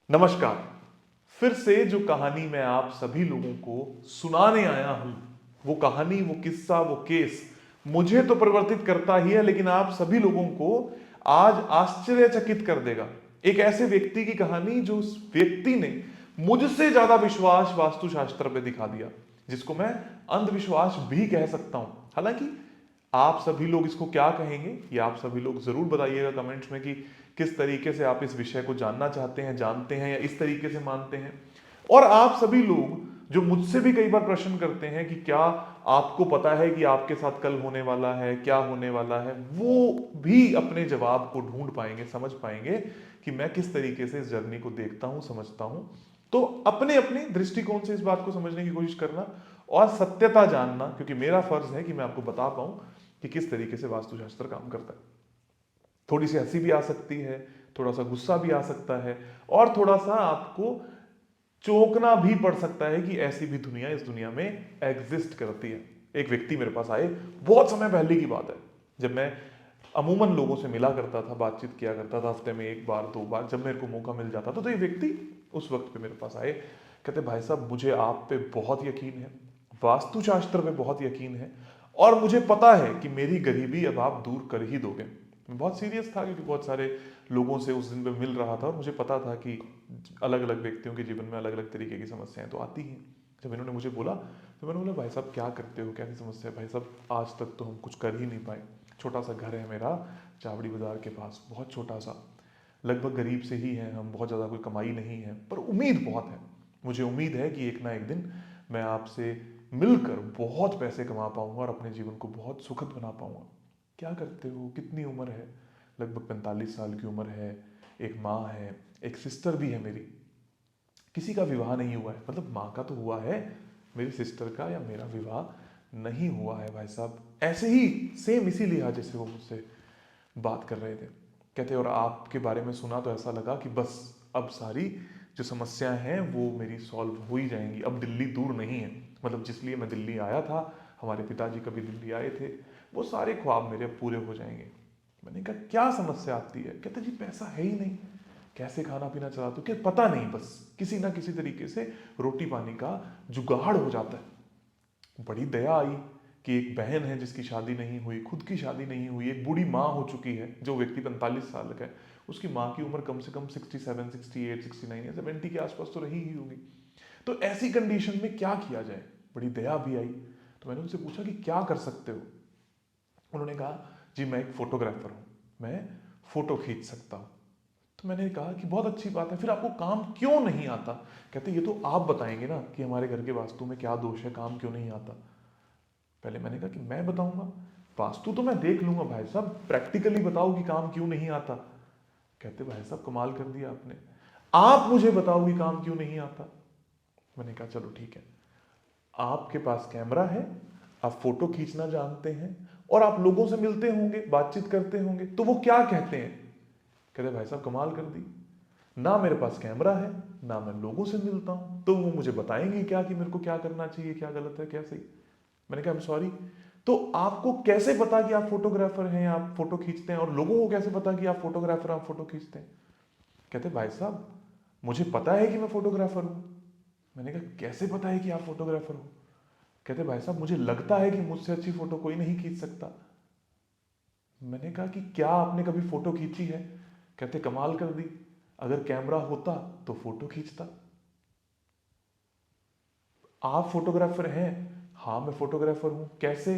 नमस्कार। फिर से जो कहानी मैं आप सभी लोगों को सुनाने आया हूं, वो कहानी, वो किस्सा, वो केस मुझे तो परिवर्तित करता ही है, लेकिन आप सभी लोगों को आज आश्चर्यचकित कर देगा। एक ऐसे व्यक्ति की कहानी जो उस व्यक्ति ने मुझसे ज्यादा विश्वास वास्तुशास्त्र पे दिखा दिया, जिसको मैं अंधविश्वास भी कह सकता हूं। हालांकि आप सभी लोग इसको क्या कहेंगे, ये आप सभी लोग जरूर बताइएगा कमेंट्स में कि किस तरीके से आप इस विषय को जानना चाहते हैं, जानते हैं या इस तरीके से मानते हैं। और आप सभी लोग जो मुझसे भी कई बार प्रश्न करते हैं कि क्या आपको पता है कि आपके साथ कल होने वाला है, क्या होने वाला है, वो भी अपने जवाब को ढूंढ पाएंगे, समझ पाएंगे कि मैं किस तरीके से इस जर्नी को देखता हूं, समझता हूं। तो अपने अपने दृष्टिकोण से इस बात को समझने की कोशिश करना और सत्यता जानना, क्योंकि मेरा फर्ज है कि मैं आपको बता पाऊं कि किस तरीके से वास्तुशास्त्र काम करता है। थोड़ी सी हंसी भी आ सकती है, थोड़ा सा गुस्सा भी आ सकता है, और थोड़ा सा आपको चौंकना भी पड़ सकता है कि ऐसी भी दुनिया इस दुनिया में एग्जिस्ट करती है। एक व्यक्ति मेरे पास आए, बहुत समय पहले की बात है, जब मैं अमूमन लोगों से मिला करता था, बातचीत किया करता था, हफ्ते में एक बार दो बार जब मेरे को मौका मिल जाता था। तो ये व्यक्ति उस वक्त पे मेरे पास आए, कहते भाई साहब मुझे आप पे बहुत यकीन है, वास्तुशास्त्र पे बहुत यकीन है, और मुझे पता है कि मेरी गरीबी अब आप दूर कर ही दोगे। मैं बहुत सीरियस था, क्योंकि बहुत सारे लोगों से उस दिन पे मिल रहा था और मुझे पता था कि अलग अलग व्यक्तियों के जीवन में अलग अलग तरीके की समस्याएं तो आती हैं। जब इन्होंने मुझे बोला तो मैंने बोला भाई साहब क्या करते हो, क्या समस्या है भाई साहब? आज तक तो हम कुछ कर ही नहीं पाए। छोटा सा घर है मेरा, चावड़ी बाजार के पास, बहुत छोटा सा, लगभग गरीब से ही है हम, बहुत ज़्यादा कोई कमाई नहीं है, पर उम्मीद बहुत है। मुझे उम्मीद है कि एक ना एक दिन मैं आपसे मिलकर बहुत पैसे कमा पाऊंगा और अपने जीवन को बहुत सुखद बना पाऊंगा। क्या करते हो, कितनी उम्र है? लगभग 45 साल की उम्र है, एक माँ है, एक सिस्टर भी है मेरी। किसी का विवाह नहीं हुआ है, मतलब माँ का तो हुआ है, मेरी सिस्टर का या मेरा विवाह नहीं हुआ है भाई साहब। ऐसे ही सेम इसी लिहाजे से वो मुझसे बात कर रहे थे। कहते और आपके बारे में सुना तो ऐसा लगा कि बस अब सारी जो समस्याएं हैं वो मेरी सॉल्व हो ही जाएंगी, अब दिल्ली दूर नहीं है। मतलब जिस लिए मैं दिल्ली आया था, हमारे पिताजी कभी दिल्ली आए थे, वो सारे ख्वाब मेरे अब पूरे हो जाएंगे। मैंने कहा क्या समस्या आती है? कहते जी पैसा है ही नहीं, कैसे खाना पीना चलाते हो? क्या पता नहीं, बस किसी ना किसी तरीके से रोटी पानी का जुगाड़ हो जाता है। बड़ी दया आई कि एक बहन है जिसकी शादी नहीं हुई, खुद की शादी नहीं हुई, एक बूढ़ी माँ हो चुकी है। जो व्यक्ति 45 साल का है, उसकी माँ की उम्र कम से कम 67, 68, 69 या 70 के आसपास तो रही ही होगी। तो ऐसी कंडीशन में क्या किया जाए? बड़ी दया भी आई। तो मैंने उनसे पूछा कि क्या कर सकते हो? उन्होंने कहा जी मैं एक फोटोग्राफर हूँ, मैं फोटो खींच सकता हूँ। तो मैंने कहा कि बहुत अच्छी बात है, फिर आपको काम क्यों नहीं आता? कहते ये तो आप बताएंगे ना कि हमारे घर के वास्तु में क्या दोष है, काम क्यों नहीं आता। पहले मैंने कहा कि मैं बताऊंगा, वास्तु तो मैं देख लूंगा भाई साहब, प्रैक्टिकली बताओ कि काम क्यों नहीं आता। कहते भाई साहब कमाल कर दिया आपने, आप मुझे बताओ कि काम क्यों नहीं आता। मैंने कहा चलो ठीक है, आपके पास कैमरा है, आप फोटो खींचना जानते हैं, और आप लोगों से मिलते होंगे, बातचीत करते होंगे, तो वो क्या कहते हैं? कहते भाई साहब कमाल कर दी, ना मेरे पास कैमरा है, ना मैं लोगों से मिलता हूं, तो वो मुझे बताएंगे क्या कि मेरे को क्या करना चाहिए, क्या गलत है, क्या सही। मैंने कहा सॉरी, तो आपको कैसे पता कि आप फोटोग्राफर हैं, आप फोटो खींचते हैं, और लोगों को कैसे पता कि आप फोटोग्राफर, आप फोटो खींचते हैं? कहते भाई साहब मुझे पता है कि मैं फोटोग्राफर हूं। मैंने कहा कैसे पता है कि आप फोटोग्राफर हो? कहते भाई साहब मुझे लगता है कि मुझसे अच्छी फोटो कोई नहीं खींच सकता। मैंने कहा कि क्या आपने कभी फोटो खींची है? कहते कमाल कर दी, अगर कैमरा होता तो फोटो खींचता। आप फोटोग्राफर हैं? हाँ मैं फोटोग्राफर हूं। कैसे?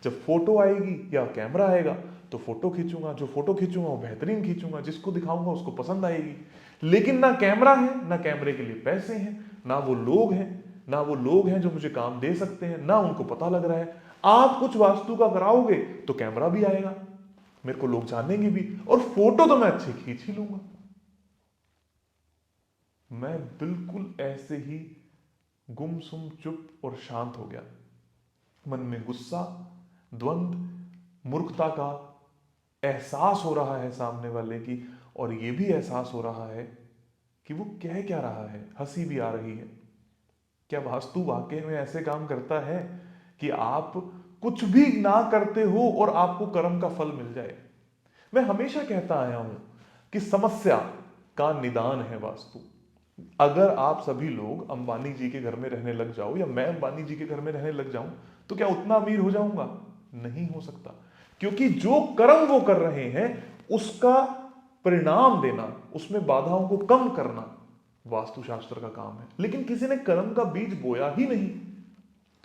जब फोटो आएगी या कैमरा आएगा तो फोटो खींचूंगा, जो फोटो खींचूंगा वो बेहतरीन खींचूंगा, जिसको दिखाऊंगा उसको पसंद आएगी। लेकिन ना कैमरा है, ना कैमरे के लिए पैसे हैं, ना वो लोग हैं, ना वो लोग हैं जो मुझे काम दे सकते हैं, ना उनको पता लग रहा है। आप कुछ वास्तु का कराओगे तो कैमरा भी आएगा, मेरे को लोग जानेंगे भी, और फोटो तो मैं अच्छी खींच ही लूंगा। मैं बिल्कुल ऐसे ही गुमसुम, चुप और शांत हो गया। मन में गुस्सा, द्वंद, मूर्खता का एहसास हो रहा है सामने वाले की, और यह भी एहसास हो रहा है कि वो कह क्या रहा है। हंसी भी आ रही है। क्या वास्तु वाकई में ऐसे काम करता है कि आप कुछ भी ना करते हो और आपको कर्म का फल मिल जाए? मैं हमेशा कहता आया हूं कि समस्या का निदान है वास्तु। अगर आप सभी लोग अंबानी जी के घर में रहने लग जाओ या मैं अंबानी जी के घर में रहने लग जाऊं तो क्या उतना अमीर हो जाऊंगा? नहीं हो सकता। क्योंकि जो कर्म वो कर रहे हैं उसका परिणाम देना, उसमें बाधाओं को कम करना वास्तुशास्त्र का काम है। लेकिन किसी ने कर्म का बीज बोया ही नहीं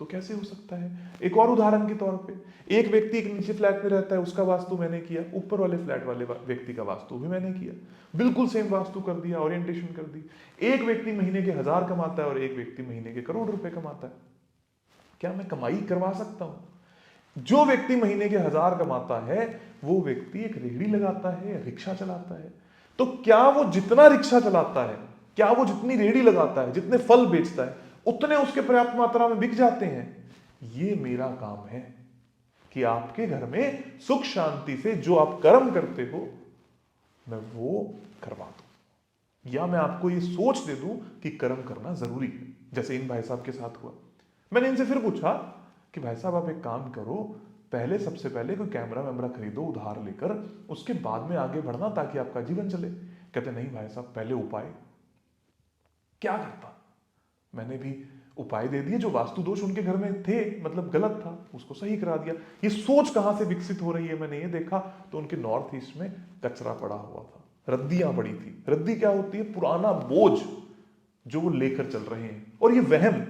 तो कैसे हो सकता है? एक और उदाहरण के तौर पे, एक व्यक्ति एक नीचे फ्लैट में रहता है, उसका वास्तु मैंने किया, ऊपर वाले फ्लैट वाले व्यक्ति का वास्तु भी मैंने किया, बिल्कुल सेम वास्तु कर दिया, ओरिएंटेशन कर दी। एक व्यक्ति महीने के 1000 कमाता है और एक व्यक्ति महीने के करोड़ रुपए कमाता है। क्या मैं कमाई करवा सकता हूं? जो व्यक्ति महीने के 1000 कमाता है वो व्यक्ति एक रेहड़ी लगाता है, रिक्शा चलाता है। तो क्या वो जितना रिक्शा चलाता है, क्या वो जितनी रेहड़ी लगाता है, जितने फल बेचता है, उतने उसके पर्याप्त मात्रा में बिक जाते हैं? ये मेरा काम है कि आपके घर में सुख शांति से जो आप कर्म करते हो मैं वो करवा दूं, या मैं आपको ये सोच दे दूं कि कर्म करना जरूरी है। जैसे इन भाई साहब के साथ हुआ। मैंने इनसे फिर पूछा कि भाई साहब आप एक काम करो, पहले सबसे पहले कोई कैमरा वैमरा खरीदो उधार लेकर, उसके बाद में आगे बढ़ना ताकि आपका जीवन चले। कहते नहीं भाई साहब, पहले उपाय। क्या करता? मैंने भी उपाय दे दिए। जो वास्तु दोष उनके घर में थे, मतलब गलत था, उसको सही करा दिया। ये सोच कहां से विकसित हो रही है मैंने ये देखा तो उनके नॉर्थ ईस्ट में कचरा पड़ा हुआ था, रद्दियां पड़ी थी। रद्दी क्या होती है? पुराना बोझ जो वो लेकर चल रहे हैं। और ये वहम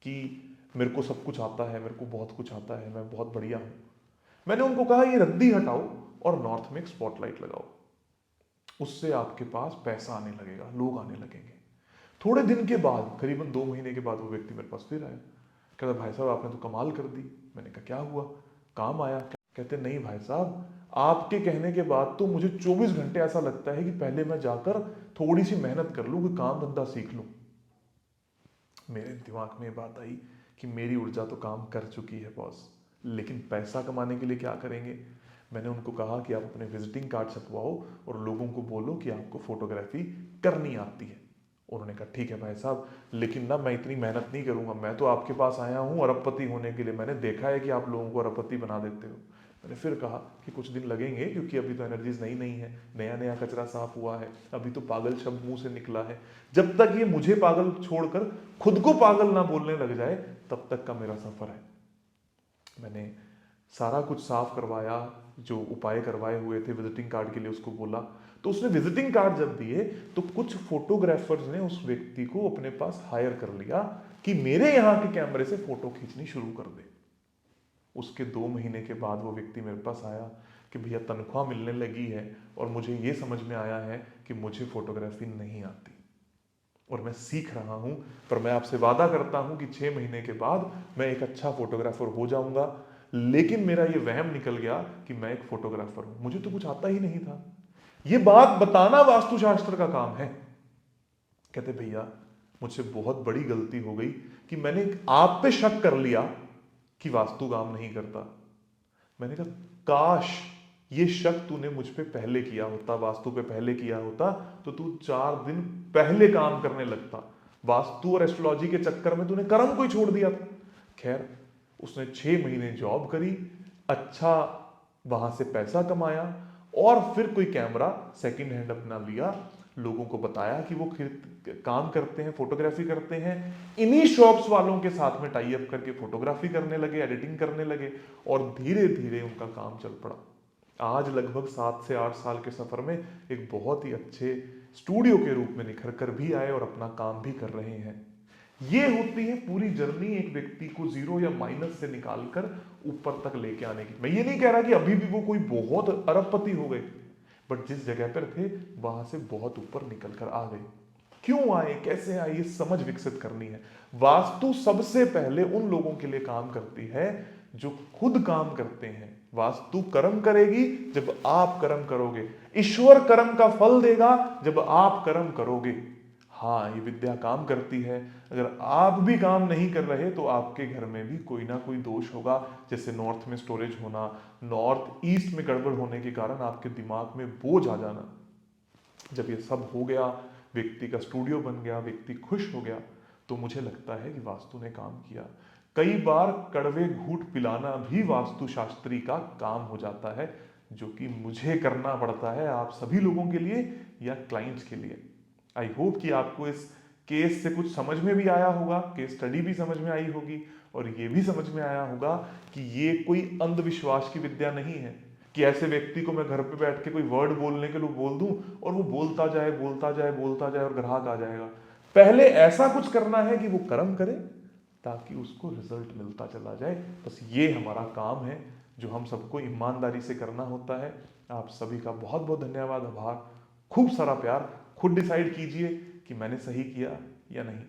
कि मेरे को सब कुछ आता है, मेरे को बहुत कुछ आता है, मैं बहुत बढ़िया हूं। मैंने उनको कहा ये रद्दी हटाओ और नॉर्थ में एक स्पॉटलाइट लगाओ, उससे आपके पास पैसा आने लगेगा, लोग आने लगेंगे। थोड़े दिन के बाद, करीबन 2 महीने के बाद, वो व्यक्ति मेरे पास फिर आया। कहता भाई साहब आपने तो कमाल कर दी। मैंने कहा क्या हुआ, काम आया? कहते नहीं भाई साहब, आपके कहने के बाद तो मुझे 24 घंटे ऐसा लगता है कि पहले मैं जाकर थोड़ी सी मेहनत कर लूं, कि काम धंधा सीख लूं। मेरे दिमाग में बात आई कि मेरी ऊर्जा तो काम कर चुकी है बॉस, लेकिन पैसा कमाने के लिए क्या करेंगे? मैंने उनको कहा कि आप अपने विजिटिंग कार्ड छपवाओ और लोगों को बोलो कि आपको फोटोग्राफी करनी आती है। उन्होंने कहा ठीक है भाई साहब, लेकिन ना मैं इतनी मेहनत नहीं करूंगा, मैं तो आपके पास आया हूं अरबपति होने के लिए, मैंने देखा है कि आप लोगों को अरबपति बना देते हो। मैंने फिर कहा कि कुछ दिन लगेंगे, क्योंकि अभी तो एनर्जीज नई नई है, नया नया कचरा साफ हुआ है, अभी तो पागल शब्द मुंह से निकला है। जब तक ये मुझे पागल छोड़कर खुद को पागल ना बोलने लग जाए तब तक का मेरा सफर है। मैंने सारा कुछ साफ करवाया, जो उपाय करवाए हुए थे विजिटिंग कार्ड के लिए उसको बोला। तो उसने विजिटिंग कार्ड जब दिए तो कुछ फोटोग्राफर्स ने उस व्यक्ति को अपने पास हायर कर लिया कि मेरे यहाँ के कैमरे से फोटो खींचनी शुरू कर दे। उसके 2 महीने के बाद वो व्यक्ति मेरे पास आया कि भैया तनख्वाह मिलने लगी है और मुझे ये समझ में आया है कि मुझे फोटोग्राफी नहीं आती और मैं सीख रहा हूं, पर मैं आपसे वादा करता हूं कि 6 महीने के बाद मैं एक अच्छा फोटोग्राफर हो जाऊंगा। लेकिन मेरा ये वहम निकल गया कि मैं एक फोटोग्राफर हूं, मुझे तो कुछ आता ही नहीं था। ये बात बताना वास्तुशास्त्र का काम है। कहते भैया मुझसे बहुत बड़ी गलती हो गई कि मैंने आप पे शक कर लिया कि वास्तु काम नहीं करता। मैंने कहा काश ये शक तूने मुझ पे पहले किया होता, वास्तु पे पहले किया होता तो तू 4 दिन पहले काम करने लगता। वास्तु और एस्ट्रोलॉजी के चक्कर में तूने कर्म को ही छोड़ दिया था। खैर, उसने 6 महीने जॉब करी, अच्छा वहां से पैसा कमाया और फिर कोई कैमरा सेकंड हैंड अपना लिया, लोगों को बताया कि वो काम करते हैं, फोटोग्राफी करते हैं। इन्हीं शॉप्स वालों के साथ में टाई अप करके फोटोग्राफी करने लगे, एडिटिंग करने लगे और धीरे धीरे उनका काम चल पड़ा। आज लगभग 7 से 8 साल के सफर में एक बहुत ही अच्छे स्टूडियो के रूप में निखर कर भी आए और अपना काम भी कर रहे हैं। ये होती है पूरी जर्नी एक व्यक्ति को जीरो या माइनस से निकालकर ऊपर तक लेके आने की। मैं ये नहीं कह रहा कि अभी भी वो कोई बहुत अरबपति हो गए, बट जिस जगह पर थे वहां से बहुत ऊपर निकल कर आ गए। क्यों आए, कैसे आए, ये समझ विकसित करनी है। वास्तु सबसे पहले उन लोगों के लिए काम करती है जो खुद काम करते हैं। वास्तु कर्म करेगी जब आप कर्म करोगे, ईश्वर कर्म का फल देगा जब आप कर्म करोगे। हाँ, ये विद्या काम करती है। अगर आप भी काम नहीं कर रहे तो आपके घर में भी कोई ना कोई दोष होगा, जैसे नॉर्थ में स्टोरेज होना, नॉर्थ ईस्ट में गड़बड़ होने के कारण आपके दिमाग में बोझ आ जाना। जब ये सब हो गया, व्यक्ति का स्टूडियो बन गया, व्यक्ति खुश हो गया, तो मुझे लगता है कि वास्तु ने काम किया। कई बार कड़वे घूंट पिलाना भी वास्तु शास्त्री का काम हो जाता है, जो कि मुझे करना पड़ता है आप सभी लोगों के लिए या क्लाइंट्स के लिए। आई होप कि आपको इस केस से कुछ समझ में भी आया होगा, केस स्टडी भी समझ में आई होगी, और ये भी समझ में आया होगा कि ये कोई अंधविश्वास की विद्या नहीं है कि ऐसे व्यक्ति को मैं घर पे बैठ के कोई वर्ड बोलने के लिए बोल दूं और वो बोलता जाए बोलता जाए बोलता जाए और ग्राहक आ जाएगा। पहले ऐसा कुछ करना है कि वो कर्म करे ताकि उसको रिजल्ट मिलता चला जाए। बस ये हमारा काम है जो हम सबको ईमानदारी से करना होता है। आप सभी का बहुत बहुत धन्यवाद, आभार, खूब सारा प्यार। खुद डिसाइड कीजिए कि मैंने सही किया या नहीं।